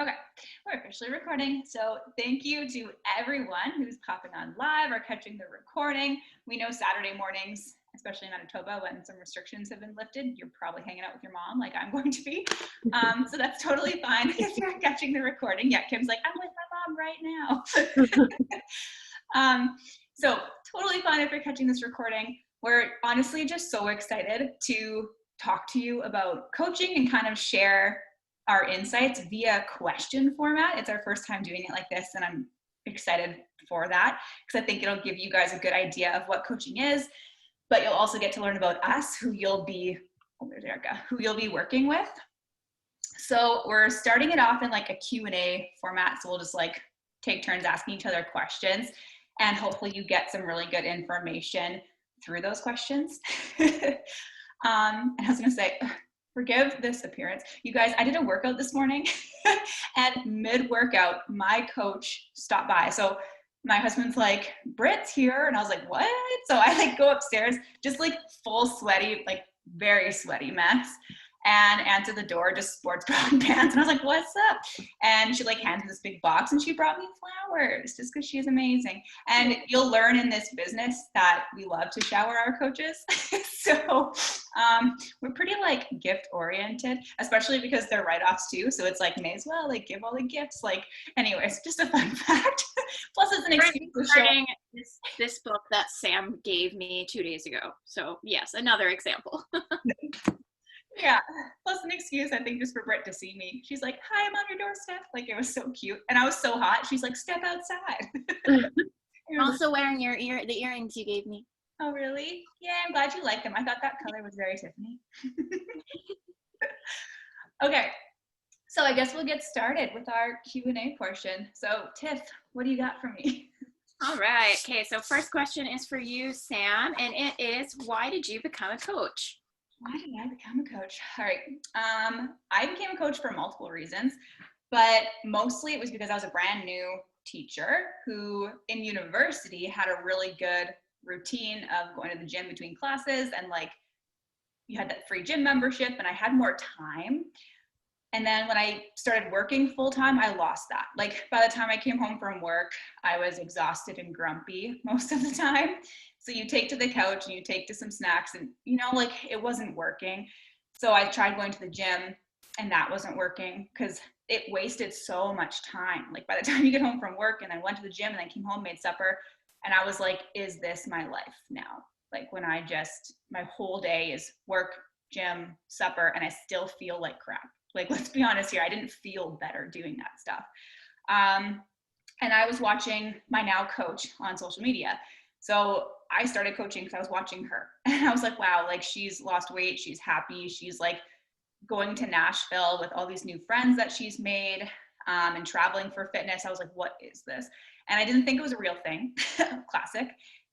Okay, we're officially recording. So thank you to everyone who's popping on live or catching the recording. We know Saturday mornings, especially in Manitoba, when some restrictions have been lifted, you're probably hanging out with your mom like I'm going to be. So that's totally fine if you're catching the recording. Yeah, Kim's like, I'm with my mom right now. So totally fine if you're catching this recording. We're honestly just so excited to talk to you about coaching and kind of share our insights via question format. It's our first time doing it like this, and I'm excited for that because I think it'll give you guys a good idea of what coaching is, but you'll also get to learn about us, who you'll be, there's Erica, who you'll be working with. So we're starting it off in like a Q&A format. So we'll just like take turns asking each other questions, and hopefully you get some really good information through those questions. And I was gonna say, forgive this appearance. You guys, I did a workout this morning and mid-workout, my coach stopped by. So my husband's like, Britt's here. And I was like, what? So I like go upstairs, just like full sweaty, like very sweaty mess, and answer the door, just sports bra and pants. And I was like, what's up? And she like handed this big box and she brought me flowers just because she's amazing. And you'll learn in this business that we love to shower our coaches. So we're pretty like gift oriented, especially because they're write-offs too. So it's like, may as well like give all the gifts. Like, anyways, just a fun fact. Plus it's an excuse to show this book that Sam gave me 2 days ago. So yes, another example. Yeah, plus an excuse, I think, just for Britt to see me. She's like, hi, I'm on your doorstep. Like, it was so cute. And I was so hot. She's like, step outside. I'm also wearing the earrings you gave me. Oh, really? Yeah, I'm glad you liked them. I thought that color was very Tiffany. Okay, so I guess we'll get started with our Q&A portion. So, Tiff, what do you got for me? All right. Okay, so first question is for you, Sam, and it is, why did you become a coach? Why did I become a coach? All right. I became a coach for multiple reasons, but mostly it was because I was a brand new teacher who in university had a really good routine of going to the gym between classes, and like you had that free gym membership, and I had more time. And then when I started working full time, I lost that. Like by the time I came home from work, I was exhausted and grumpy most of the time. So you take to the couch and you take to some snacks, and you know, like it wasn't working. So I tried going to the gym, and that wasn't working because it wasted so much time. Like by the time you get home from work, and I went to the gym and then came home, made supper, and I was like, is this my life now? Like when I just, my whole day is work, gym, supper, and I still feel like crap. Like, let's be honest here, I didn't feel better doing that stuff. And I was watching my now coach on social media. So I started coaching because I was watching her. And I was like, wow, like she's lost weight, she's happy, she's like going to Nashville with all these new friends that she's made, and traveling for fitness. I was like, what is this? And I didn't think it was a real thing. Classic.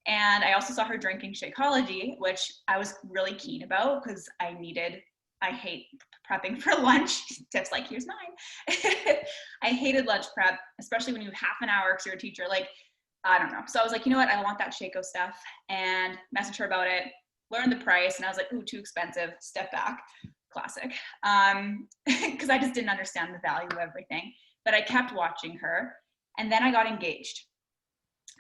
And I also saw her drinking Shakeology, which I was really keen about because I hate prepping for lunch. Tips like, here's mine. I hated lunch prep, especially when you have half an hour because you're a teacher. Like, I don't know. So I was like, you know what? I want that Shaco stuff, and messaged her about it, learned the price, and I was like, ooh, too expensive. Step back. Classic. Because I just didn't understand the value of everything. But I kept watching her, and then I got engaged.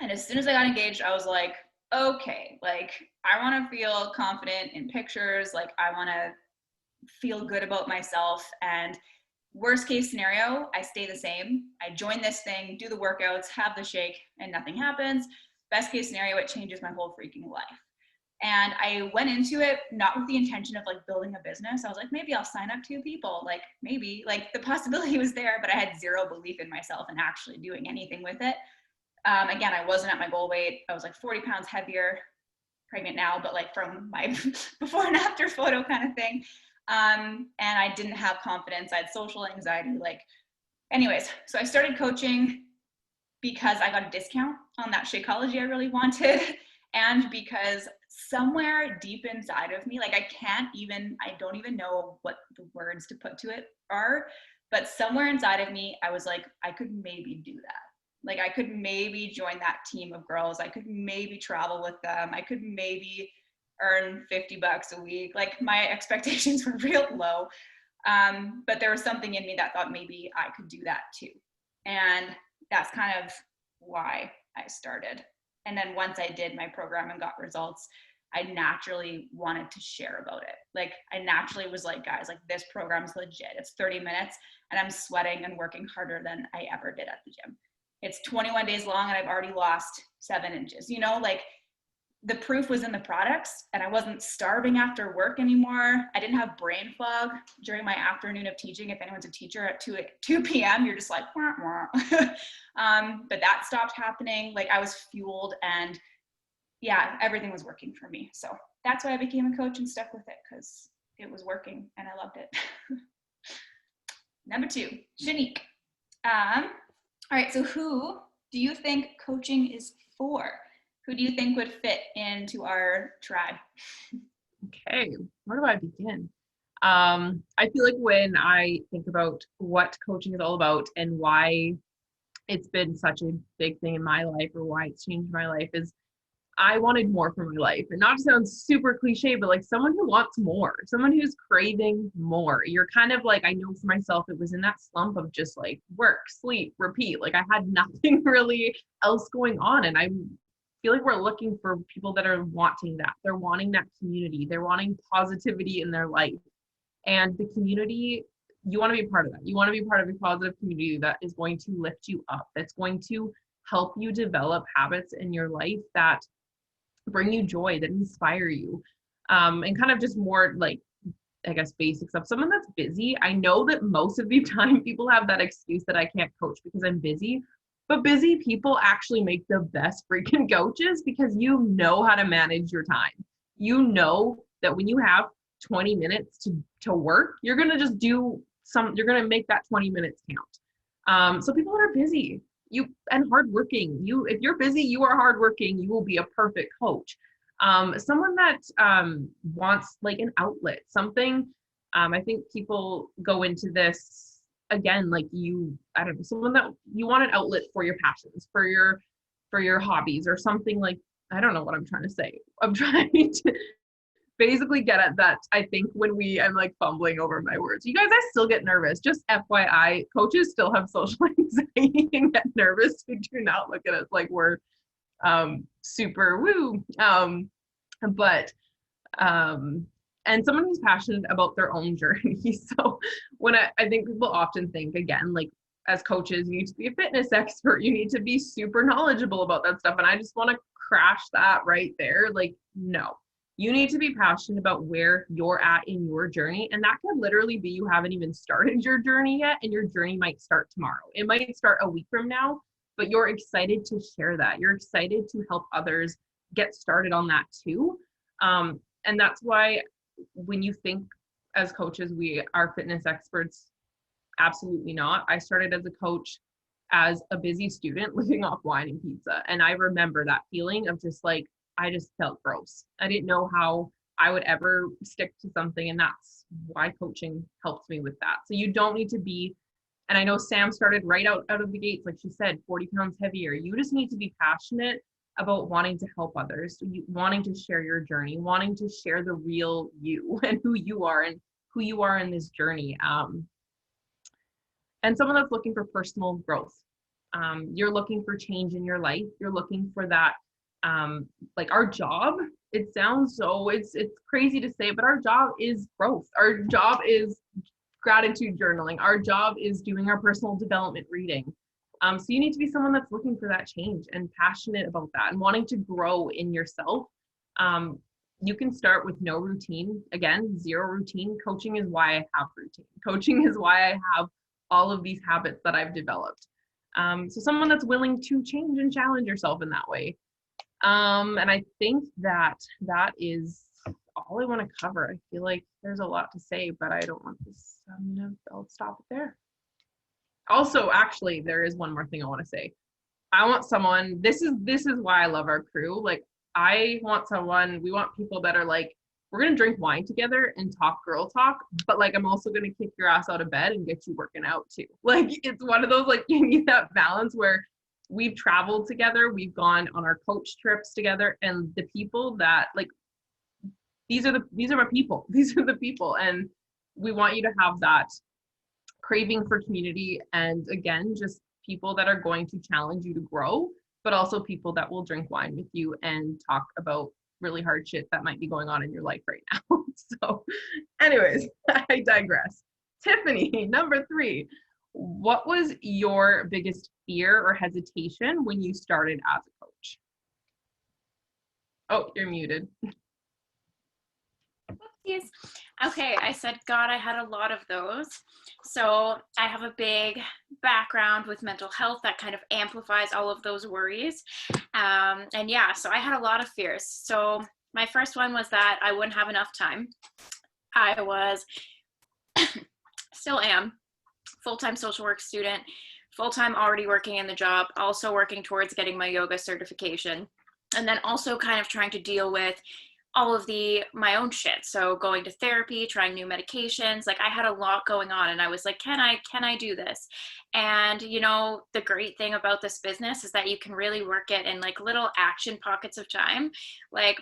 And as soon as I got engaged, I was like, okay, like I want to feel confident in pictures. Like I want to feel good about myself. And worst case scenario, I stay the same. I join this thing, do the workouts, have the shake, and nothing happens. Best case scenario, it changes my whole freaking life. And I went into it not with the intention of like building a business. I was like, maybe I'll sign up 2 people. Like maybe, like the possibility was there, but I had zero belief in myself and actually doing anything with it. Again, I wasn't at my goal weight. I was like 40 pounds heavier, pregnant now, but like from my before and after photo kind of thing. And I didn't have confidence. I had social anxiety. Like, anyways, so I started coaching because I got a discount on that Shakeology I really wanted, and because somewhere deep inside of me, like I don't even know what the words to put to it are, but somewhere inside of me, I was like, I could maybe do that. Like I could maybe join that team of girls. I could maybe travel with them. I could maybe earn $50 a week. Like my expectations were real low. But there was something in me that thought maybe I could do that too. And that's kind of why I started. And then once I did my program and got results, I naturally wanted to share about it. Like I naturally was like, guys, like this program's legit. It's 30 minutes and I'm sweating and working harder than I ever did at the gym. It's 21 days long and I've already lost 7 inches, you know, like the proof was in the products, and I wasn't starving after work anymore. I didn't have brain fog during my afternoon of teaching. If anyone's a teacher at 2 p.m., you're just like, wah, wah. But that stopped happening. Like I was fueled, and yeah, everything was working for me. So that's why I became a coach and stuck with it, because it was working and I loved it. Number 2, Shanique. All right, so who do you think coaching is for? Who do you think would fit into our tribe? Okay, where do I begin? I feel like when I think about what coaching is all about and why it's been such a big thing in my life, or why it's changed my life, is I wanted more for my life. And not to sound super cliche, but like someone who wants more, someone who's craving more. You're kind of like, I know for myself, it was in that slump of just like work, sleep, repeat. Like I had nothing really else going on. And I feel like we're looking for people that are wanting that. They're wanting that community. They're wanting positivity in their life. And the community, you want to be part of that. You want to be part of a positive community that is going to lift you up, that's going to help you develop habits in your life that bring you joy, that inspire you. And kind of just more like, I guess, basic stuff. Someone that's busy. I know that most of the time people have that excuse that I can't coach because I'm busy. But busy people actually make the best freaking coaches, because you know how to manage your time. You know that when you have 20 minutes to work, you're going to just you're going to make that 20 minutes count. So people that are busy, and hardworking, if you're busy, you are hardworking, you will be a perfect coach. Someone that wants like an outlet, something, I think people go into this again, like I don't know, someone that you want an outlet for your passions, for your hobbies, or something. Like, I don't know what I'm trying to say. I'm trying to basically get at that. I think I'm like fumbling over my words. You guys, I still get nervous. Just FYI, coaches still have social anxiety and get nervous. So do not look at us like we're super woo. And someone who's passionate about their own journey. So when I think people often think, again, like as coaches, you need to be a fitness expert. You need to be super knowledgeable about that stuff. And I just want to crash that right there. Like, no, you need to be passionate about where you're at in your journey. And that could literally be you haven't even started your journey yet, and your journey might start tomorrow. It might start a week from now, but you're excited to share that. You're excited to help others get started on that too. And that's why when you think as coaches, we are fitness experts, absolutely not. I started as a coach as a busy student living off wine and pizza. And I remember that feeling of just like, I just felt gross. I didn't know how I would ever stick to something. And that's why coaching helps me with that. So you don't need to be, and I know Sam started right out of the gates, like she said, 40 pounds heavier. You just need to be passionate about wanting to help others, wanting to share your journey, wanting to share the real you and who you are in this journey. And someone that's looking for personal growth. You're looking for change in your life. You're looking for that, like our job, it sounds so, it's crazy to say, but our job is growth. Our job is gratitude journaling. Our job is doing our personal development reading. So you need to be someone that's looking for that change and passionate about that and wanting to grow in yourself. You can start with no routine. Again, 0 routine. Coaching is why I have routine. Coaching is why I have all of these habits that I've developed. So someone that's willing to change and challenge yourself in that way. And I think that is all I want to cover. I feel like there's a lot to say, but I don't want this. I'll stop it there. Also, actually, there is one more thing I want to say. I want someone, this is why I love our crew. Like, we want people that are like, we're going to drink wine together and talk girl talk, but like, I'm also going to kick your ass out of bed and get you working out too. Like, it's one of those, like, you need that balance where we've traveled together, we've gone on our coach trips together, and the people that like, these are my people. These are the people. And we want you to have that craving for community, and again, just people that are going to challenge you to grow, but also people that will drink wine with you and talk about really hard shit that might be going on in your life right now. So anyways, I digress. Tiffany, number 3, what was your biggest fear or hesitation when you started as a coach? Oh, you're muted. Oopsies. Okay, I said, God, I had a lot of those. So I have a big background with mental health that kind of amplifies all of those worries. And yeah, so I had a lot of fears. So my first one was that I wouldn't have enough time. I was, still am, full-time social work student, full-time already working in the job, also working towards getting my yoga certification, and then also kind of trying to deal with all of my own shit. So going to therapy, trying new medications, like I had a lot going on, and I was like, can I do this? And you know, the great thing about this business is that you can really work it in like little action pockets of time. Like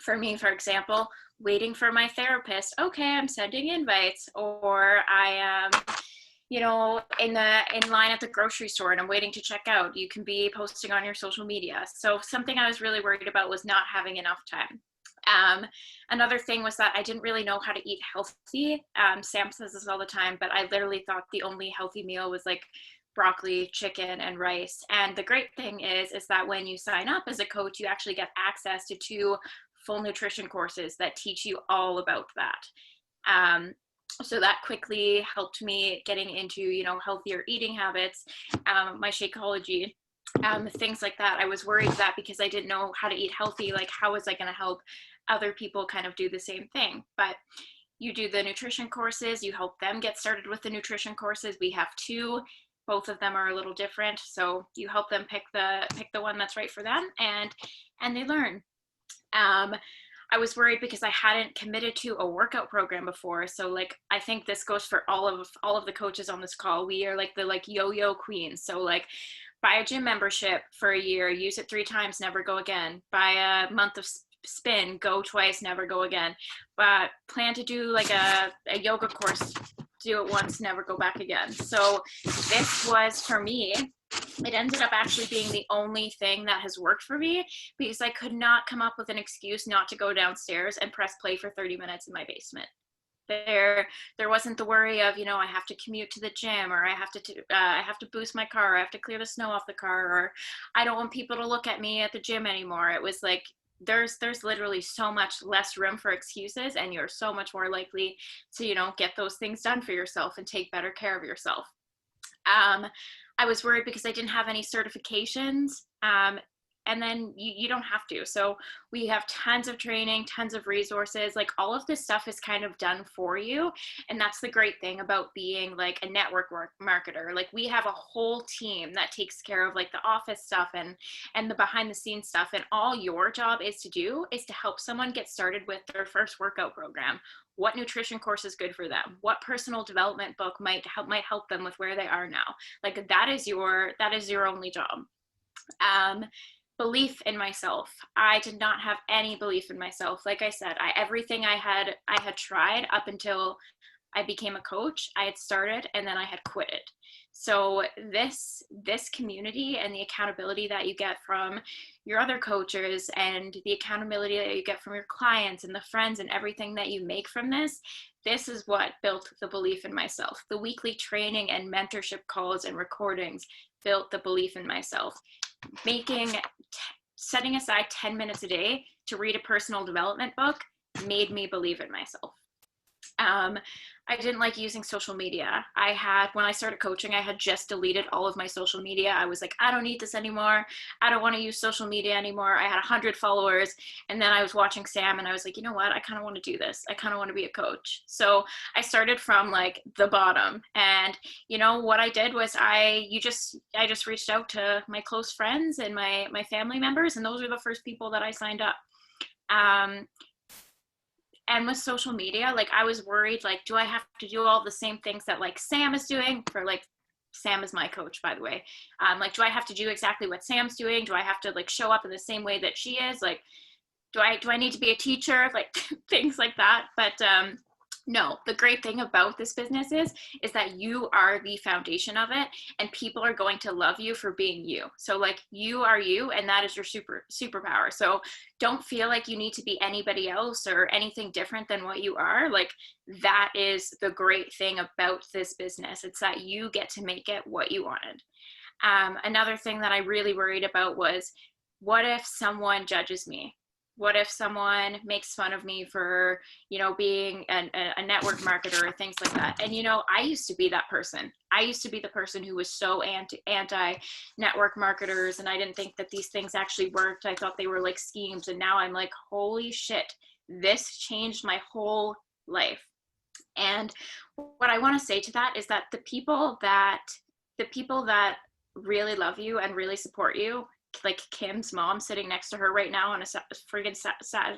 for me, for example, waiting for my therapist. Okay, I'm sending invites, or I am, you know, in line at the grocery store and I'm waiting to check out. You can be posting on your social media. So something I was really worried about was not having enough time. Another thing was that I didn't really know how to eat healthy. Sam says this all the time, but I literally thought the only healthy meal was like broccoli, chicken, and rice. And the great thing is that when you sign up as a coach, you actually get access to 2 full nutrition courses that teach you all about that. So that quickly helped me getting into, you know, healthier eating habits, my Shakeology, things like that. I was worried that because I didn't know how to eat healthy, like how was I going to help other people kind of do the same thing? But you do the nutrition courses, you help them get started with the nutrition courses. We have 2. Both of them are a little different. So you help them pick the one that's right for them, and they learn. I was worried because I hadn't committed to a workout program before. So like, I think this goes for all of the coaches on this call. We are like the yo-yo queens. So like, buy a gym membership for a year, use it 3 times, never go again. Buy a month of spin, go twice, never go again. But plan to do like a yoga course, do it once, never go back again. So this was, for me, it ended up actually being the only thing that has worked for me, because I could not come up with an excuse not to go downstairs and press play for 30 minutes in my basement. There wasn't the worry of, you know, I have to commute to the gym, or I have to boost my car, or I have to clear the snow off the car, or I don't want people to look at me at the gym anymore. It was like, there's literally so much less room for excuses, and you're so much more likely to, you know, get those things done for yourself and take better care of yourself. I was worried because I didn't have any certifications. And then you don't have to. So we have tons of training, tons of resources, like all of this stuff is kind of done for you. And that's the great thing about being like a network marketer. Like we have a whole team that takes care of like the office stuff and the behind the scenes stuff. And all your job is to do is to help someone get started with their first workout program. What nutrition course is good for them? What personal development book might help them with where they are now? Like that is your only job. Belief in myself. I did not have any belief in myself. Like I said, everything I had tried up until I became a coach. I had started and then I had quit it. So this community and the accountability that you get from your other coaches and the accountability that you get from your clients and the friends and everything that you make from this is what built the belief in myself. The weekly training and mentorship calls and recordings built the belief in myself. Setting aside 10 minutes a day to read a personal development book made me believe in myself. I didn't like using social media. When I started coaching, I had just deleted all of my social media. I was like, I don't need this anymore. I don't want to use social media anymore. I had 100 followers. And then I was watching Sam and I was like, you know what? I kind of want to do this. I kind of want to be a coach. So I started from like the bottom. And you know, what I did was I just reached out to my close friends and my family members. And those were the first people that I signed up. And with social media, like I was worried, like, do I have to do all the same things that like Sam is doing Sam is my coach, by the way. Like, do I have to do exactly what Sam's doing? Do I have to like show up in the same way that she is? Like, do I need to be a teacher? Like things like that. But No, the great thing about this business is that you are the foundation of it, and people are going to love you for being you. So like, you are you, and that is your superpower. So don't feel like you need to be anybody else or anything different than what you are. Like, that is the great thing about this business. It's that you get to make it what you wanted. Another thing that I really worried about was, what if someone judges me? What if someone makes fun of me for, being a network marketer or things like that? And, I used to be that person. I used to be the person who was so anti network marketers, and I didn't think that these things actually worked. I thought they were like schemes. And now I'm like, holy shit, this changed my whole life. And what I want to say to that is that the people that really love you and really support you, like Kim's mom sitting next to her right now on a friggin'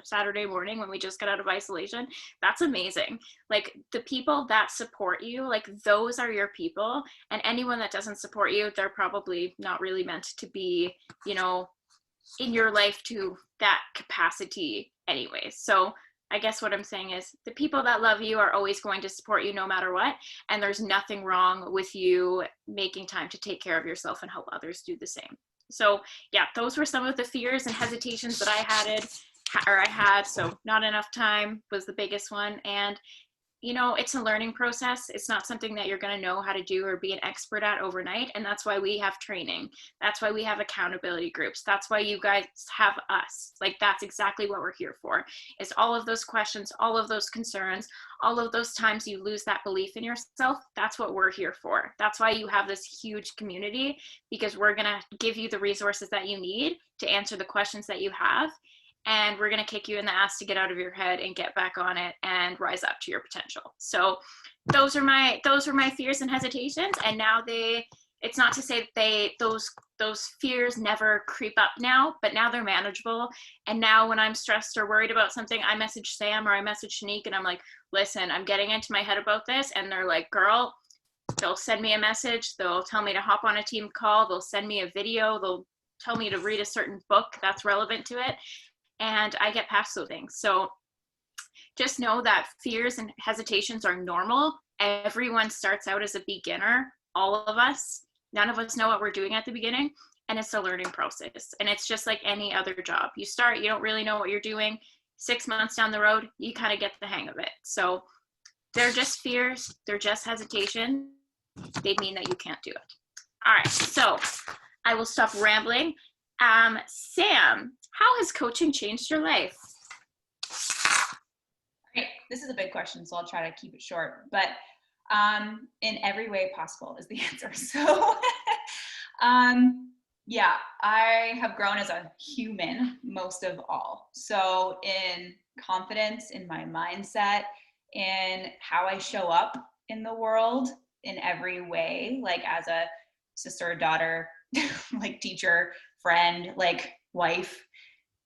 Saturday morning when we just got out of isolation, that's amazing. Like, the people that support you, like, those are your people. And anyone that doesn't support you, they're probably not really meant to be, in your life to that capacity anyways. So I guess what I'm saying is, the people that love you are always going to support you no matter what. And there's nothing wrong with you making time to take care of yourself and help others do the same. So yeah, those were some of the fears and hesitations that I had. So not enough time was the biggest one. And it's a learning process. It's not something that you're going to know how to do or be an expert at overnight. And that's why we have training. That's why we have accountability groups. That's why you guys have us. Like, that's exactly what we're here for, is all of those questions, all of those concerns, all of those times you lose that belief in yourself. That's what we're here for. That's why you have this huge community, because we're going to give you the resources that you need to answer the questions that you have. And we're going to kick you in the ass to get out of your head and get back on it and rise up to your potential. So those are my fears and hesitations. And now it's not to say that those fears never creep up now, but now they're manageable. And now when I'm stressed or worried about something, I message Sam or I message Shanique and I'm like, listen, I'm getting into my head about this. And they're like, girl, they'll send me a message. They'll tell me to hop on a team call. They'll send me a video. They'll tell me to read a certain book that's relevant to it. And I get past those things. So just know that fears and hesitations are normal. Everyone starts out as a beginner, all of us. None of us know what we're doing at the beginning, and it's a learning process. And it's just like any other job. You start, you don't really know what you're doing. 6 months down the road, you kind of get the hang of it. So they're just fears. They're just hesitation. They mean that you can't do it. All right, so I will stop rambling. Sam, how has coaching changed your life? Right. This is a big question, so I'll try to keep it short. But in every way possible is the answer. So yeah, I have grown as a human most of all. So in confidence, in my mindset, in how I show up in the world in every way, like as a sister, daughter, like teacher, friend, like wife.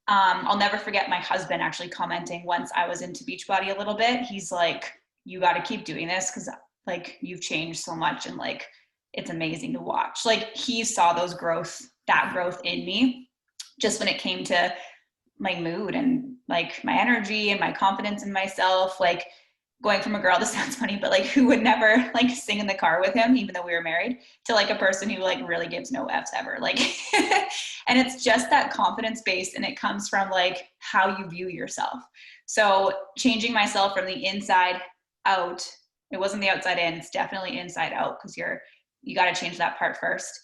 I'll never forget my husband actually commenting once I was into Beachbody a little bit. He's like, you got to keep doing this because like you've changed so much and like it's amazing to watch. Like he saw that growth in me just when it came to my mood and like my energy and my confidence in myself, like going from a girl, this sounds funny, but like who would never like sing in the car with him, even though we were married, to like a person who like really gives no F's ever. Like, and it's just that confidence base, and it comes from like how you view yourself. So changing myself from the inside out, it wasn't the outside in, it's definitely inside out, because you got to change that part first.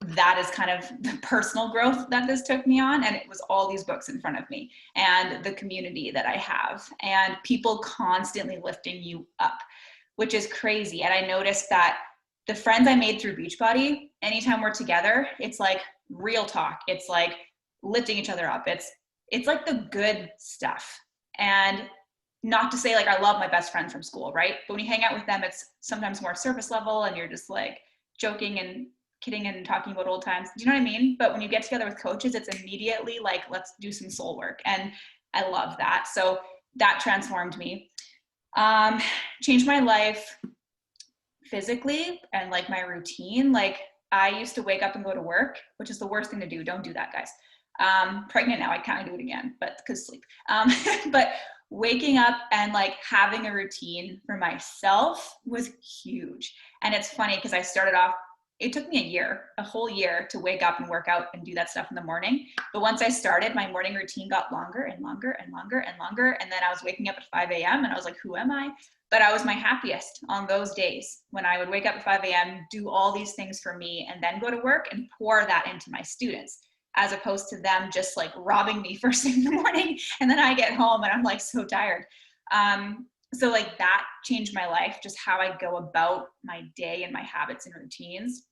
That is kind of the personal growth that this took me on. And it was all these books in front of me and the community that I have and people constantly lifting you up, which is crazy. And I noticed that the friends I made through Beachbody, anytime we're together, it's like real talk. It's like lifting each other up. It's like the good stuff. And not to say like I love my best friends from school, right? But when you hang out with them, it's sometimes more surface level and you're just like joking and kidding and talking about old times. Do you know what I mean? But when you get together with coaches, it's immediately like, let's do some soul work. And I love that. So that transformed me. Changed my life physically and like my routine. Like I used to wake up and go to work, which is the worst thing to do. Don't do that, guys. Pregnant now, I kind of do it again, but because sleep. But waking up and like having a routine for myself was huge. And it's funny because I started off, it took me a whole year to wake up and work out and do that stuff in the morning. But once I started, my morning routine got longer and longer and longer and longer. And then I was waking up at 5 a.m. and I was like, who am I? But I was my happiest on those days when I would wake up at 5 a.m., do all these things for me, and then go to work and pour that into my students, as opposed to them just like robbing me first thing in the morning. And then I get home and I'm like so tired. So like that changed my life, just how I go about my day and my habits and routines.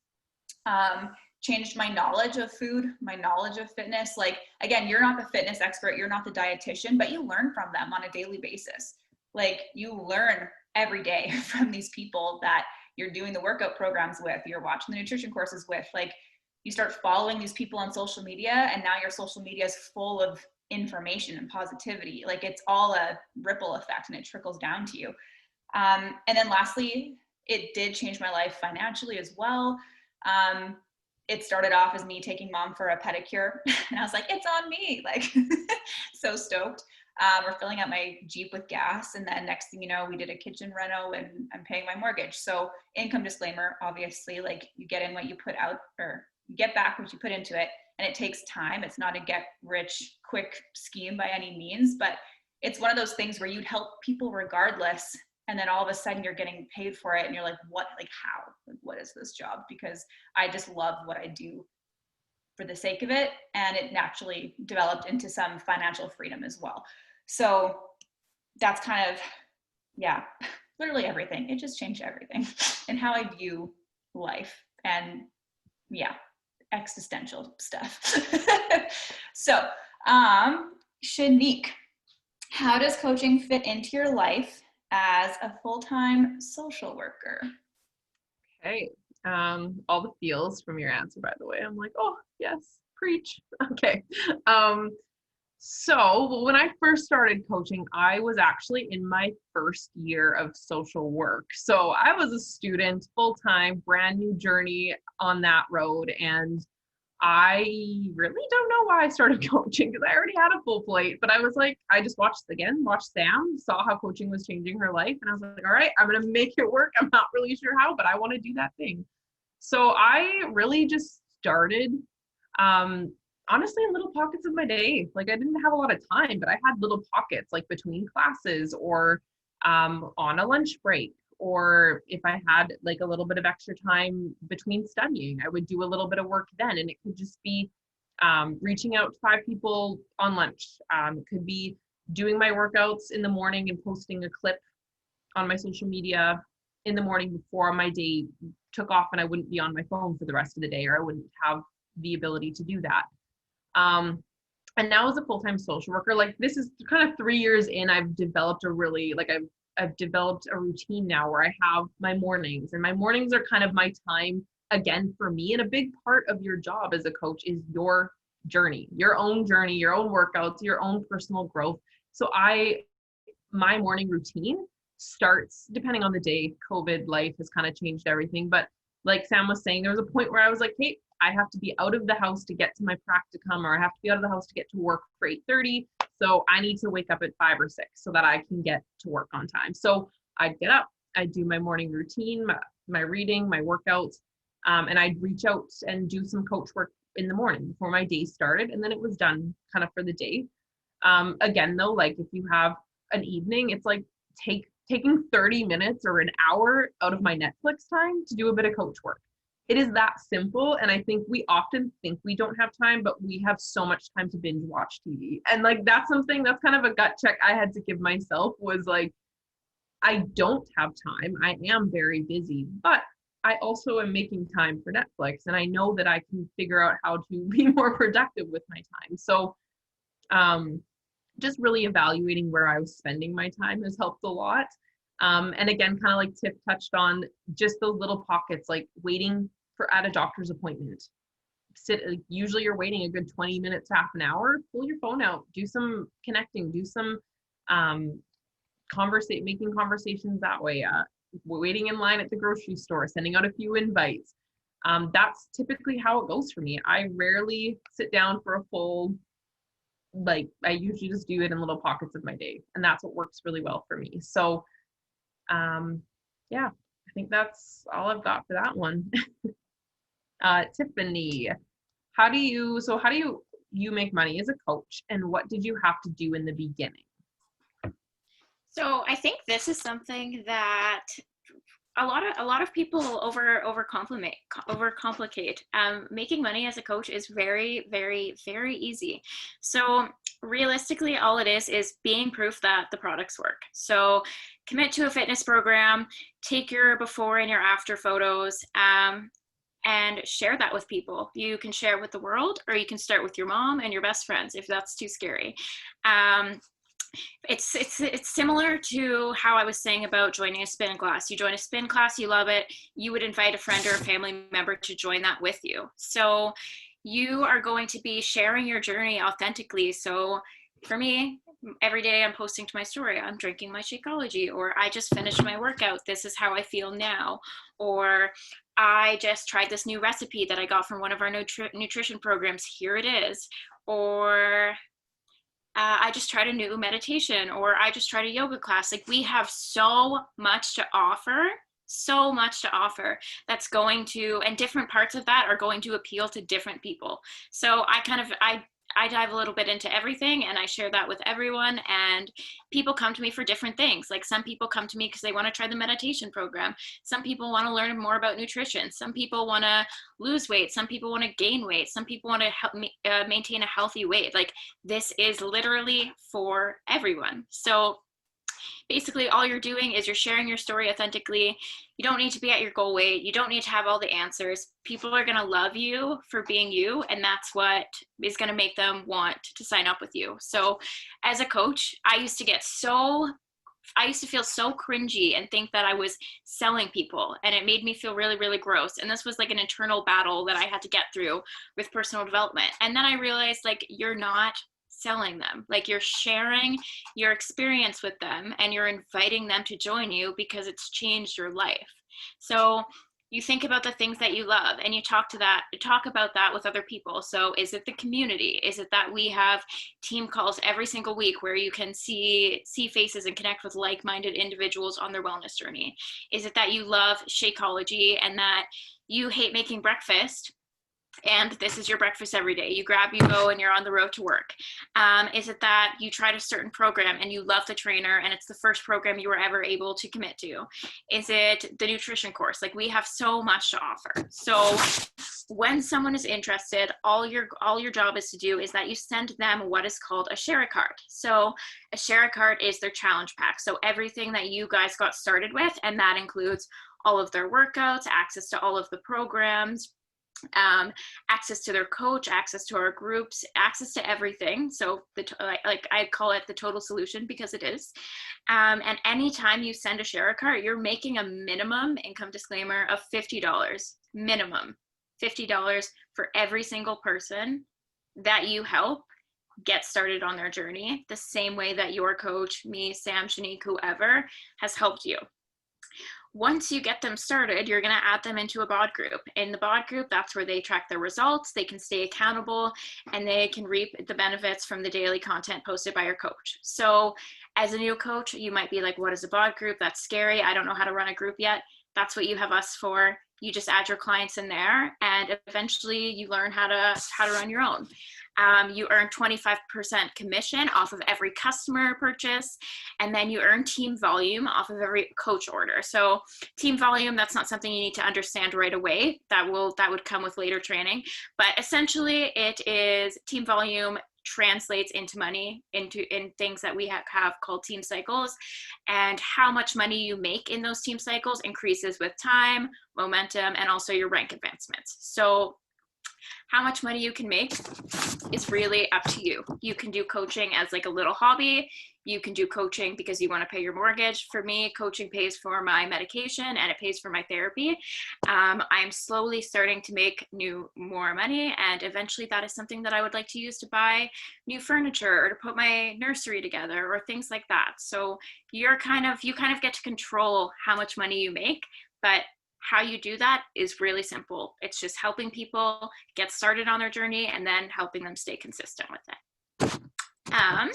Changed my knowledge of food, my knowledge of fitness. Like, again, you're not the fitness expert, you're not the dietitian, but you learn from them on a daily basis. Like, you learn every day from these people that you're doing the workout programs with, you're watching the nutrition courses with. Like, you start following these people on social media, and now your social media is full of information and positivity. Like, it's all a ripple effect and it trickles down to you. And then lastly, it did change my life financially as well. It started off as me taking mom for a pedicure, and I was like, it's on me, like so stoked. We're filling up my Jeep with gas, and then next thing you know, we did a kitchen reno and I'm paying my mortgage. So income disclaimer, obviously, like, you get in what you put out, or you get back what you put into it, and it takes time. It's not a get rich quick scheme by any means, but it's one of those things where you'd help people regardless, and then all of a sudden you're getting paid for it and you're like, what, like how, like, what is this job? Because I just love what I do for the sake of it, and it naturally developed into some financial freedom as well. So that's kind of, yeah, literally everything. It just changed everything and how I view life and, yeah, existential stuff. So, Shanique, how does coaching fit into your life as a full-time social worker? Okay. All the feels from your answer, by the way. I'm like, oh, yes, preach. Okay. So when I first started coaching, I was actually in my first year of social work. So I was a student, full-time, brand new journey on that road. And I really don't know why I started coaching, because I already had a full plate, but I was like, I just watched Sam, saw how coaching was changing her life. And I was like, all right, I'm going to make it work. I'm not really sure how, but I want to do that thing. So I really just started, honestly, in little pockets of my day. Like, I didn't have a lot of time, but I had little pockets, like between classes or on a lunch break. Or if I had like a little bit of extra time between studying, I would do a little bit of work then. And it could just be reaching out to 5 people on lunch. It could be doing my workouts in the morning and posting a clip on my social media in the morning before my day took off, and I wouldn't be on my phone for the rest of the day, or I wouldn't have the ability to do that. And now as a full-time social worker, like, this is kind of 3 years in, I've developed a really, like, I've developed a routine now where I have my mornings, and my mornings are kind of my time again for me. And a big part of your job as a coach is your journey, your own workouts, your own personal growth. So my morning routine starts, depending on the day. COVID life has kind of changed everything. But like Sam was saying, there was a point where I was like, hey, I have to be out of the house to get to my practicum, or I have to be out of the house to get to work for 8:30. So I need to wake up at 5 or 6 so that I can get to work on time. So I'd get up, I'd do my morning routine, my reading, my workouts, and I'd reach out and do some coach work in the morning before my day started. And then it was done kind of for the day. Again, though, like, if you have an evening, it's like taking 30 minutes or an hour out of my Netflix time to do a bit of coach work. It is that simple. And I think we often think we don't have time, but we have so much time to binge watch TV. And like, that's kind of a gut check I had to give myself, was like, I don't have time. I am very busy, but I also am making time for Netflix. And I know that I can figure out how to be more productive with my time. So just really evaluating where I was spending my time has helped a lot. And again, kind of like Tiff touched on, just those little pockets, like waiting at a doctor's appointment. Usually you're waiting a good 20 minutes, half an hour. Pull your phone out, do some connecting, do some making conversations that way. Waiting in line at the grocery store, sending out a few invites. That's typically how it goes for me. I rarely sit down for a full like I usually just do it in little pockets of my day, and that's what works really well for me. So yeah, I think that's all I've got for that one. Tiffany, how do you make money as a coach, and what did you have to do in the beginning? So I think this is something that a lot of people overcomplicate. Making money as a coach is very, very, very easy. So realistically, all it is being proof that the products work. So commit to a fitness program, take your before and your after photos, and share that with people. You can share it with the world, or you can start with your mom and your best friends if that's too scary. It's similar to how I was saying about joining a spin class. You join a spin class, you love it, you would invite a friend or a family member to join that with you. So you are going to be sharing your journey authentically. So for me, every day I'm posting to my story, I'm drinking my Shakeology, or I just finished my workout, this is how I feel now, or I just tried this new recipe that I got from one of our nutrition programs, here it is, or I just tried a new meditation, or I just tried a yoga class. Like, we have so much to offer, that's going to, and different parts of that are going to appeal to different people. So I dive a little bit into everything, and I share that with everyone, and people come to me for different things. Like, some people come to me because they want to try the meditation program. Some people want to learn more about nutrition. Some people want to lose weight. Some people want to gain weight. Some people want to maintain a healthy weight. Like, this is literally for everyone. So basically all you're doing is you're sharing your story authentically. You don't need to be at your goal weight. You don't need to have all the answers. People are going to love you for being you, and that's what is going to make them want to sign up with you. So as a coach, I used to feel so cringy and think that I was selling people, and it made me feel really, really gross. And this was like an internal battle that I had to get through with personal development. And then I realized, like, you're not selling them. Like, you're sharing your experience with them, and you're inviting them to join you because it's changed your life. So you think about the things that you love, and you talk about that with other people. So is it the community? Is it that we have team calls every single week where you can see faces and connect with like-minded individuals on their wellness journey? Is it that you love Shakeology and that you hate making breakfast, and this is your breakfast every day? You grab, you go, and you're on the road to work. Is it that you tried a certain program and you love the trainer, and it's the first program you were ever able to commit to? Is it the nutrition course? Like, we have so much to offer. So when someone is interested, all your job is to do is that you send them what is called a share a card. So a share a card is their challenge pack. So everything that you guys got started with, and that includes all of their workouts, access to all of the programs, access to their coach, access to our groups, access to everything. So like I call it the total solution, because it is. And anytime you send a share a cart, you're making a minimum income disclaimer of $50, minimum $50 for every single person that you help get started on their journey, the same way that your coach, me, Sam, Shanique, whoever, has helped you. Once you get them started, you're going to add them into a bod group. In the bod group, that's where they track their results, they can stay accountable, and they can reap the benefits from the daily content posted by your coach. So as a new coach, you might be like, what is a bod group? That's scary. I don't know how to run a group yet. That's what you have us for. You just add your clients in there, and eventually you learn how to run your own. You earn 25% commission off of every customer purchase, and then you earn team volume off of every coach order. So team volume, that's not something you need to understand right away. That would come with later training. But essentially, it is team volume translates into money, in things that we have called team cycles, and how much money you make in those team cycles increases with time, momentum, and also your rank advancements. So how much money you can make is really up to you. You can do coaching as like a little hobby. You can do coaching because you want to pay your mortgage. For me, coaching pays for my medication and it pays for my therapy. I'm slowly starting to make more money, and eventually that is something that I would like to use to buy new furniture or to put my nursery together or things like that. So you kind of get to control how much money you make, but how you do that is really simple. It's just helping people get started on their journey and then helping them stay consistent with it. Um,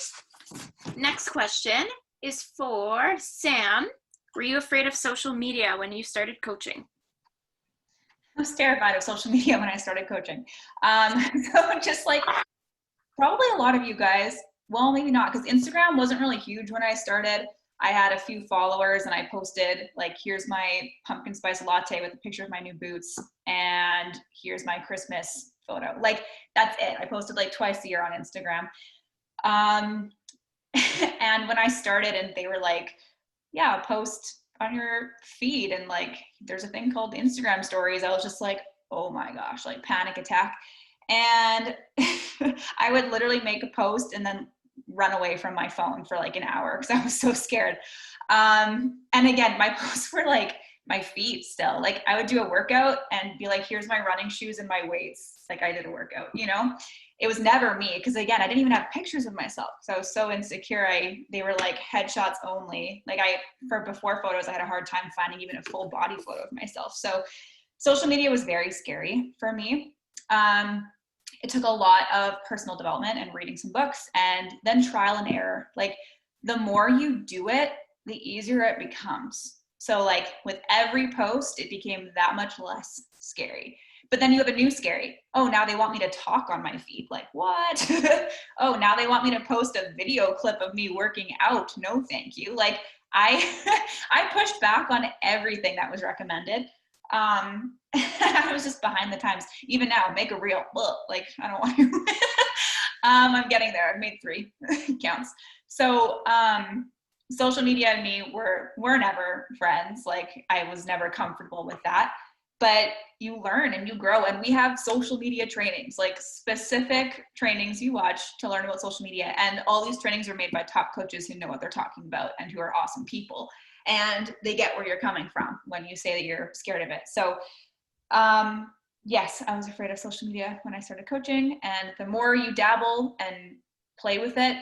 Next question is for Sam. Were you afraid of social media when you started coaching? I was terrified of social media when I started coaching. So just like probably a lot of you guys, well, maybe not, because Instagram wasn't really huge when I started. I had a few followers and I posted like, here's my pumpkin spice latte with a picture of my new boots, and here's my Christmas photo. Like that's it. I posted like twice a year on Instagram. Um, and when I started and they were like, yeah, post on your feed, and like there's a thing called Instagram stories, I was just like, oh my gosh, like panic attack. And I would literally make a post and then run away from my phone for like an hour because I was so scared. And again, my posts were like my feet still. Like I would do a workout and be like, here's my running shoes and my weights. Like I did a workout, you know? It was never me because again, I didn't even have pictures of myself. So I was so insecure. They were like headshots only. Like for before photos, I had a hard time finding even a full body photo of myself. So social media was very scary for me. It took a lot of personal development and reading some books and then trial and error. Like the more you do it, the easier it becomes. So like with every post, it became that much less scary. But then you have a new scary. Oh, now they want me to talk on my feed. Like what? Oh, now they want me to post a video clip of me working out. No, thank you. Like I, I pushed back on everything that was recommended. I was just behind the times. Even now, make a reel. Ugh, like I don't want to. I'm getting there. I've made 3 counts. So social media and me were never friends. Like I was never comfortable with that. But you learn and you grow, and we have social media trainings, like specific trainings you watch to learn about social media. And all these trainings are made by top coaches who know what they're talking about and who are awesome people. And they get where you're coming from when you say that you're scared of it. So yes, I was afraid of social media when I started coaching. And the more you dabble and play with it,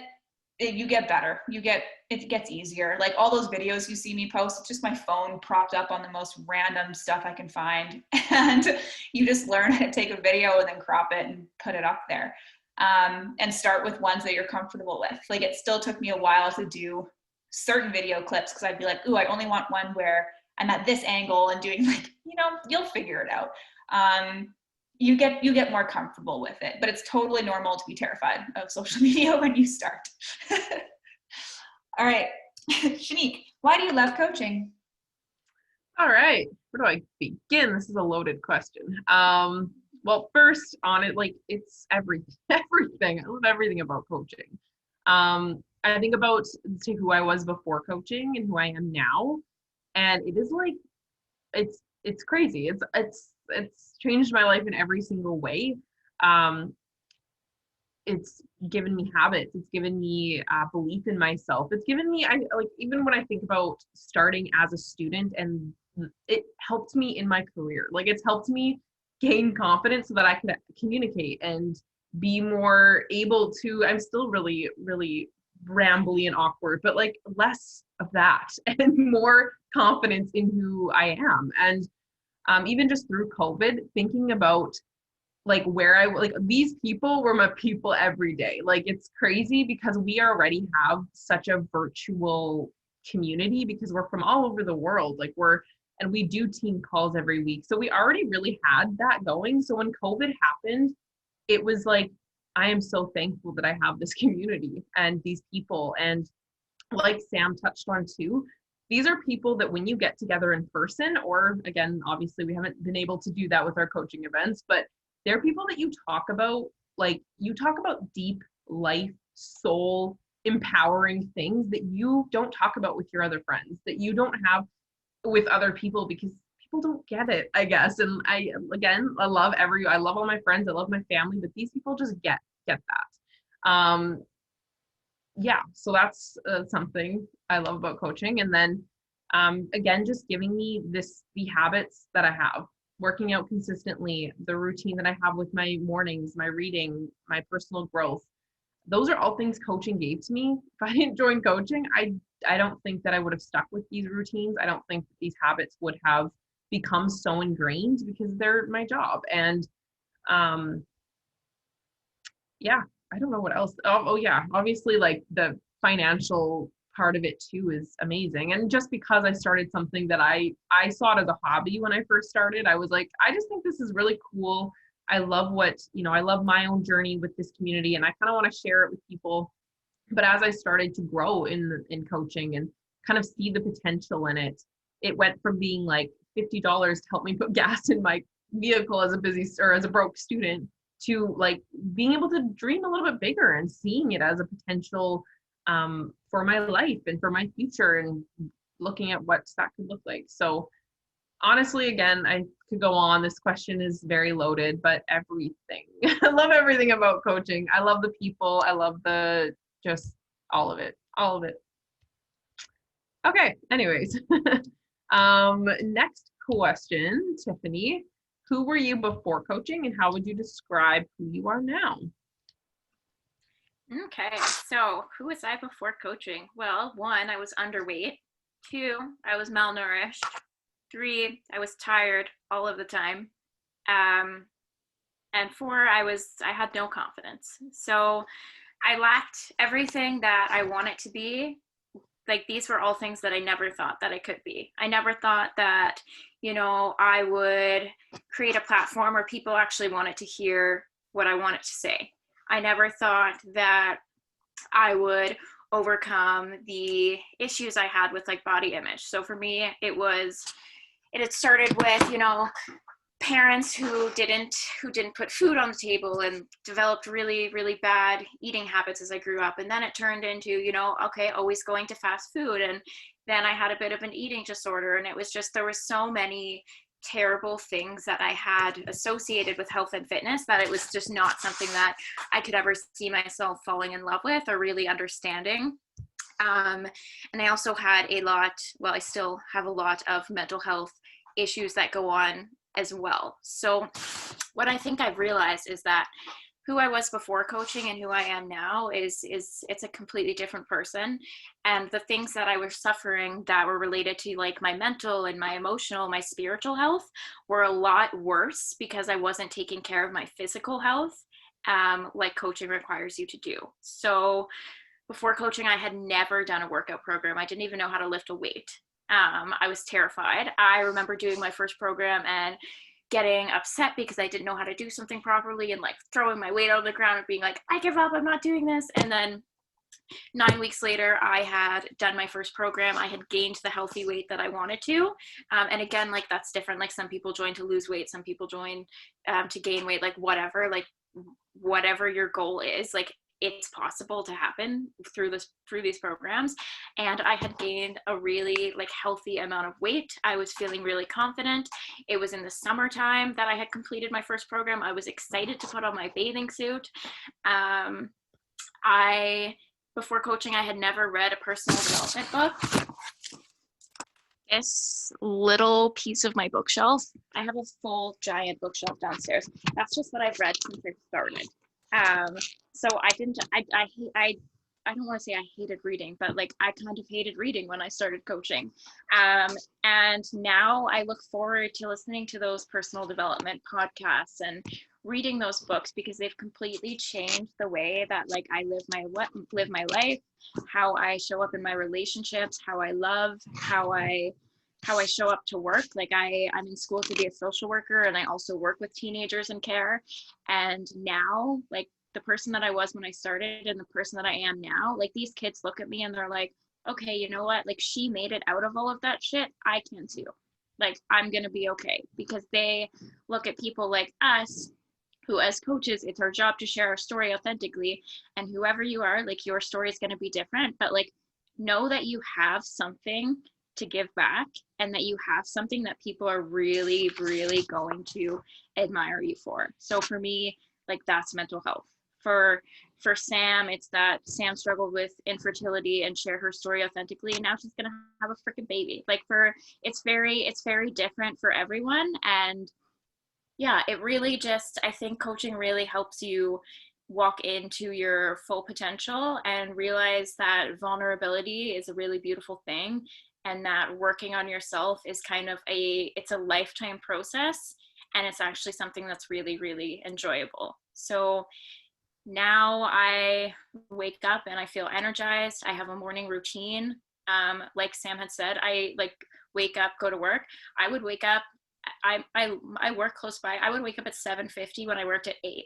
you get better. It gets easier. Like all those videos you see me post, it's just my phone propped up on the most random stuff I can find. And you just learn how to take a video and then crop it and put it up there. And start with ones that you're comfortable with. Like it still took me a while to do certain video clips because I'd be like, ooh, I only want one where I'm at this angle and doing like, you'll figure it out. You get more comfortable with it, but it's totally normal to be terrified of social media when you start. All right, Shanique, why do you love coaching? All right, where do I begin? This is a loaded question. Well, first on it, like it's everything. Everything. I love everything about coaching. I think about who I was before coaching and who I am now, and it is like it's crazy. It's changed my life in every single way. It's given me habits. It's given me belief in myself. It's given me, I like, even when I think about starting as a student, and it helped me in my career. Like it's helped me gain confidence so that I can communicate and be more able to, I'm still really, really rambly and awkward, but like less of that and more confidence in who I am. And even just through COVID, thinking about like where like these people were my people every day. Like it's crazy because we already have such a virtual community because we're from all over the world. Like and we do team calls every week. So we already really had that going. So when COVID happened, it was like, I am so thankful that I have this community and these people. And like Sam touched on too, these are people that when you get together in person, or again, obviously we haven't been able to do that with our coaching events, but they're people that you talk about, like you talk about deep life, soul, empowering things that you don't talk about with your other friends, that you don't have with other people because people don't get it, I guess. And I love all my friends, I love my family, but these people just get that. Yeah, so that's something I love about coaching. And then again, just giving me the habits that I have, working out consistently, the routine that I have with my mornings, my reading, my personal growth. Those are all things coaching gave to me. If I didn't join coaching, I don't think that I would have stuck with these routines. I don't think that these habits would have become so ingrained because they're my job. And yeah, I don't know what else. Oh yeah, obviously like the financial part of it too is amazing. And just because I started something that I saw it as a hobby when I first started, I was like, I just think this is really cool. I love I love my own journey with this community, and I kind of want to share it with people. But as I started to grow in coaching and kind of see the potential in it, it went from being like $50 to help me put gas in my vehicle as a as a broke student, to like being able to dream a little bit bigger and seeing it as a potential for my life and for my future, and looking at what that could look like. So honestly, again, I could go on. This question is very loaded, but everything. I love everything about coaching. I love the people. I love just all of it. All of it. Okay, anyways. Next question, Tiffany. Who were you before coaching, and how would you describe who you are now? Okay, so who was I before coaching? Well, 1, I was underweight. 2, I was malnourished. 3, I was tired all of the time. And 4, I had no confidence. So I lacked everything that I wanted to be. Like, these were all things that I never thought that I could be. I never thought that, I would create a platform where people actually wanted to hear what I wanted to say. I never thought that I would overcome the issues I had with like body image. So for me, it had started with, parents who didn't put food on the table, and developed really, really bad eating habits as I grew up. And then it turned into, okay, always going to fast food. And then I had a bit of an eating disorder, and it was just, there were so many terrible things that I had associated with health and fitness that it was just not something that I could ever see myself falling in love with or really understanding. And I also had I still have a lot of mental health issues that go on as well. So what I think I've realized is that who I was before coaching and who I am now is it's a completely different person. And the things that I was suffering that were related to like my mental and my emotional, my spiritual health were a lot worse because I wasn't taking care of my physical health, like coaching requires you to do. So before coaching, I had never done a workout program. I didn't even know how to lift a weight. I was terrified. I remember doing my first program and getting upset because I didn't know how to do something properly, and like throwing my weight on the ground and being like, I give up, I'm not doing this. And then 9 weeks later, I had done my first program. I had gained the healthy weight that I wanted to. And again, like that's different. Like some people join to lose weight, some people join to gain weight, like whatever your goal is, like it's possible to happen through these programs. And I had gained a really like healthy amount of weight. I was feeling really confident. It was in the summertime that I had completed my first program. I was excited to put on my bathing suit. Before coaching, I had never read a personal development book. This little piece of my bookshelf, I have a full giant bookshelf downstairs. That's just what I've read since I started. So I don't want to say I hated reading, but like I kind of hated reading when I started coaching. And now I look forward to listening to those personal development podcasts and reading those books, because they've completely changed the way that like I live my life, how I show up in my relationships, how I love, how I show up to work. Like I'm in school to be a social worker, and I also work with teenagers in care. And now, like the person that I was when I started and the person that I am now, like these kids look at me and they're like, okay, you know what? Like she made it out of all of that shit. I can too. Like I'm going to be okay, because they look at people like us who, as coaches, it's our job to share our story authentically. And whoever you are, like your story is going to be different, but like know that you have something to give back, and that you have something that people are really, really going to admire you for. So for me, like that's mental health. For Sam, it's that Sam struggled with infertility and share her story authentically, and now she's gonna have a freaking baby. Like it's very different for everyone. And yeah, it really just, I think coaching really helps you walk into your full potential and realize that vulnerability is a really beautiful thing, and that working on yourself is kind of it's a lifetime process, and it's actually something that's really, really enjoyable. So Now I wake up and I feel energized. I have a morning routine. Like Sam had said, I like wake up, go to work. I would wake up. I work close by. I would wake up at 7:50 when I worked at 8,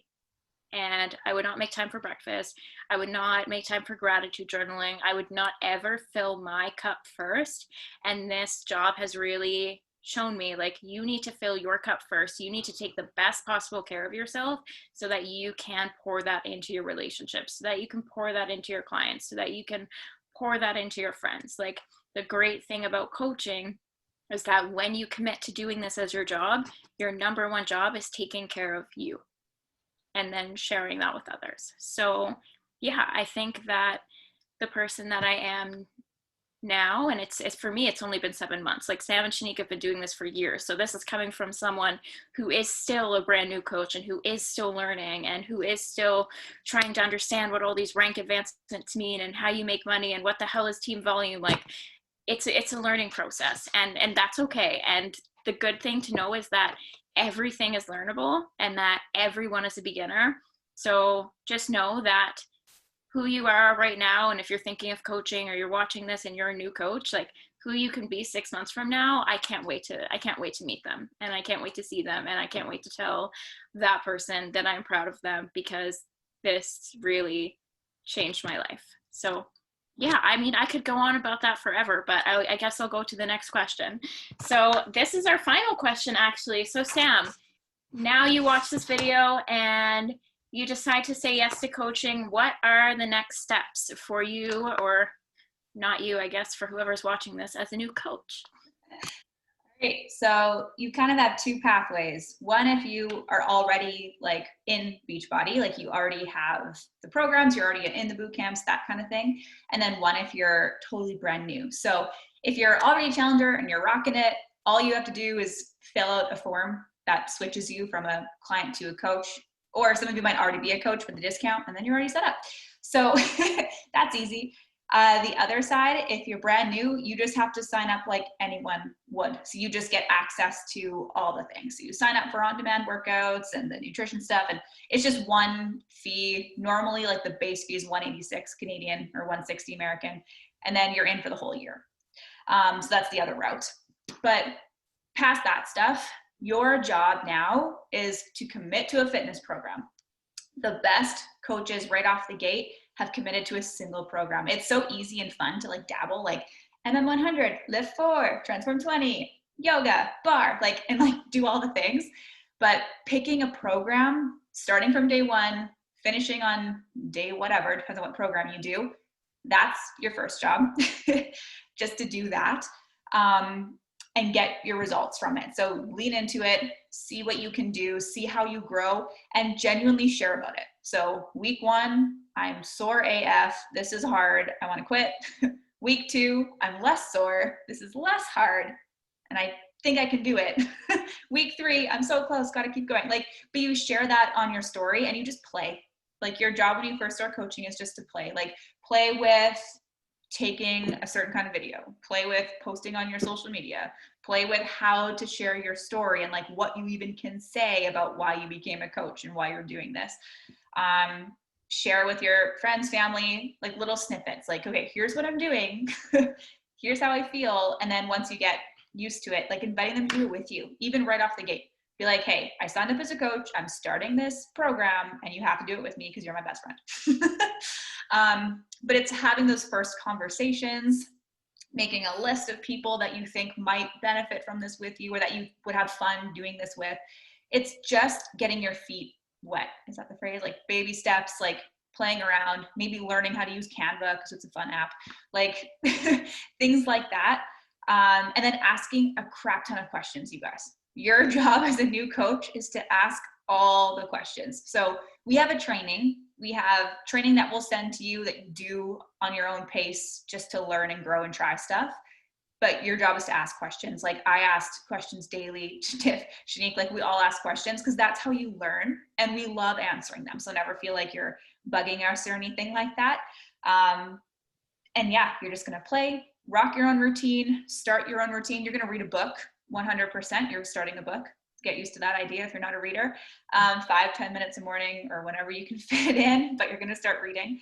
and I would not make time for breakfast. I would not make time for gratitude journaling. I would not ever fill my cup first. And this job has really shown me, like, you need to fill your cup first. You need to take the best possible care of yourself so that you can pour that into your relationships, so that you can pour that into your clients, so that you can pour that into your friends. Like, the great thing about coaching is that when you commit to doing this as your job, your number one job is taking care of you and then sharing that with others. So yeah, I think that the person that I am now, and it's for me, it's only been 7 months. Like Sam and Shanique have been doing this for years. So this is coming from someone who is still a brand new coach and who is still learning and who is still trying to understand what all these rank advancements mean and how you make money and what the hell is team volume. Like it's a learning process, and that's okay. And the good thing to know is that everything is learnable and that everyone is a beginner. So just know that who you are right now, and if you're thinking of coaching or you're watching this and you're a new coach, like who you can be 6 months from now, I can't wait to meet them, and I can't wait to see them, and I can't wait to tell that person that I'm proud of them, because this really changed my life. So yeah, I mean, I could go on about that forever, but I guess I'll go to the next question. So this is our final question, actually. So Sam, now you watch this video and you decide to say yes to coaching. What are the next steps for you, or not you, I guess, for whoever's watching this as a new coach? Great. So you kind of have two pathways. One, if you are already like in Beachbody, like you already have the programs, you're already in the boot camps, that kind of thing. And then one, if you're totally brand new. So if you're already a challenger and you're rocking it, all you have to do is fill out a form that switches you from a client to a coach, or some of you might already be a coach with a discount, and then you're already set up. So that's easy. The other side, if you're brand new, you just have to sign up like anyone would. So you just get access to all the things. So you sign up for on-demand workouts and the nutrition stuff, and it's just one fee. Normally, like the base fee is 186 Canadian or 160 American, and then you're in for the whole year. So that's the other route. But past that stuff, your job now is to commit to a fitness program. The best coaches right off the gate have committed to a single program. It's so easy and fun to like dabble, like MM100, lift 4, transform 20, yoga, bar, like, and like do all the things. But picking a program, starting from day one, finishing on day whatever, depends on what program you do, that's your first job, just to do that. And get your results from it. So lean into it, see what you can do, see how you grow, and genuinely share about it. So week 1, I'm sore AF. This is hard. I want to quit. Week 2, I'm less sore. This is less hard. And I think I can do it. Week 3, I'm so close. Got to keep going. Like, but you share that on your story and you just play. Like your job when you first start coaching is just to play. Like play with taking a certain kind of video, play with posting on your social media, play with how to share your story and like what you even can say about why you became a coach and why you're doing this. Share with your friends, family, like little snippets, like, okay, here's what I'm doing. Here's how I feel. And then once you get used to it, like inviting them to do it with you, even right off the gate. Be like, hey, I signed up as a coach. I'm starting this program and you have to do it with me because you're my best friend. But it's having those first conversations, making a list of people that you think might benefit from this with you or that you would have fun doing this with. It's just getting your feet wet. Is that the phrase? Like baby steps, like playing around, maybe learning how to use Canva because it's a fun app, like things like that. And then asking a crap ton of questions, you guys. Your job as a new coach is to ask all the questions. So we have a training. We have training that we'll send to you that you do on your own pace just to learn and grow and try stuff. But your job is to ask questions. Like I asked questions daily, Tiff, Shanique, like we all ask questions because that's how you learn and we love answering them. So never feel like you're bugging us or anything like that. And yeah, you're just gonna play, rock your own routine, start your own routine. You're gonna read a book, 100%, you're starting a book. get used to that idea if you're not a reader. 5-10 minutes a morning or whenever you can fit it in, but you're going to start reading.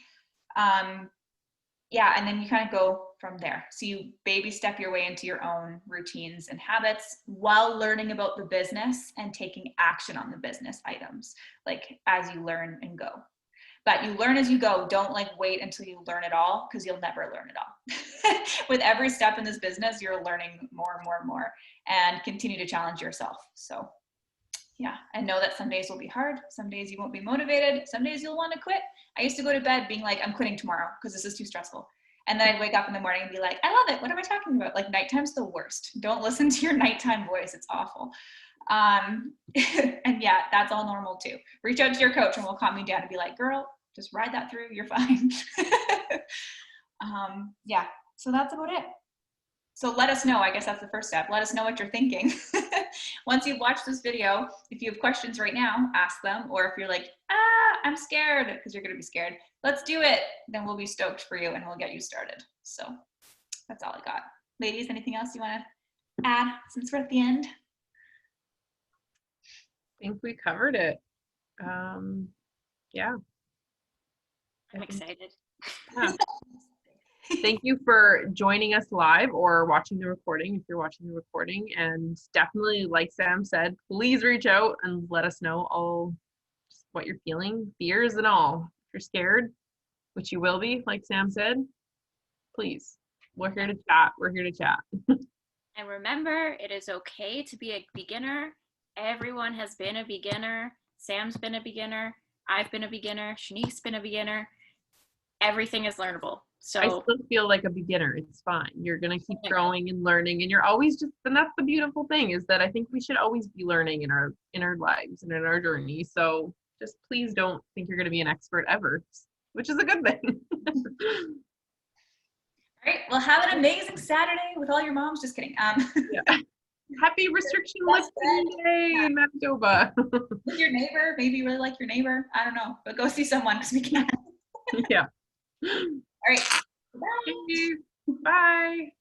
Yeah, and then you kind of go from there. So you baby step your way into your own routines and habits while learning about the business and taking action on the business items, like as you learn and go. But you learn as you go. Don't like wait until you learn it all, because you'll never learn it all. With every step in this business, you're learning more and more and more, and continue to challenge yourself. So yeah, and know that some days will be hard. Some days you won't be motivated. Some days you'll want to quit. I used to go to bed being like, I'm quitting tomorrow because this is too stressful. And then I'd wake up in the morning and be like, I love it. What am I talking about? Like, nighttime's the worst. Don't listen to your nighttime voice. It's awful. And yeah, that's all normal too. Reach out to your coach and we'll calm you down and be like, girl, just ride that through. You're fine. Yeah, so that's about it. So let us know. I guess that's the first step. Let us know what you're thinking. Once you've watched this video, if you have questions right now, ask them. Or if you're like, I'm scared, because you're going to be scared, let's do it. Then we'll be stoked for you and we'll get you started. So that's all I got. Ladies, anything else you want to add since we're at the end? I think we covered it. Yeah. I'm excited. Yeah. Thank you for joining us live or watching the recording if you're watching the recording. And definitely, like Sam said, please reach out and let us know all what you're feeling, fears and all. If you're scared, which you will be, like Sam said, please. We're here to chat. We're here to chat. And remember, it is okay to be a beginner. Everyone has been a beginner. Sam's been a beginner. I've been a beginner. Shanique's been a beginner. Everything is learnable. So I still feel like a beginner. It's fine. You're going to keep growing and learning, and you're always just, and that's the beautiful thing, is that I think we should always be learning in our lives and in our journey. So just please don't think you're going to be an expert ever, which is a good thing. All right. Well, have an amazing Saturday with all your moms. Just kidding. Yeah. Happy restriction lifting day in Manitoba. With your neighbor. Maybe you really like your neighbor. I don't know. But go see someone because we can. Yeah. All right. Bye. Thank you. Bye.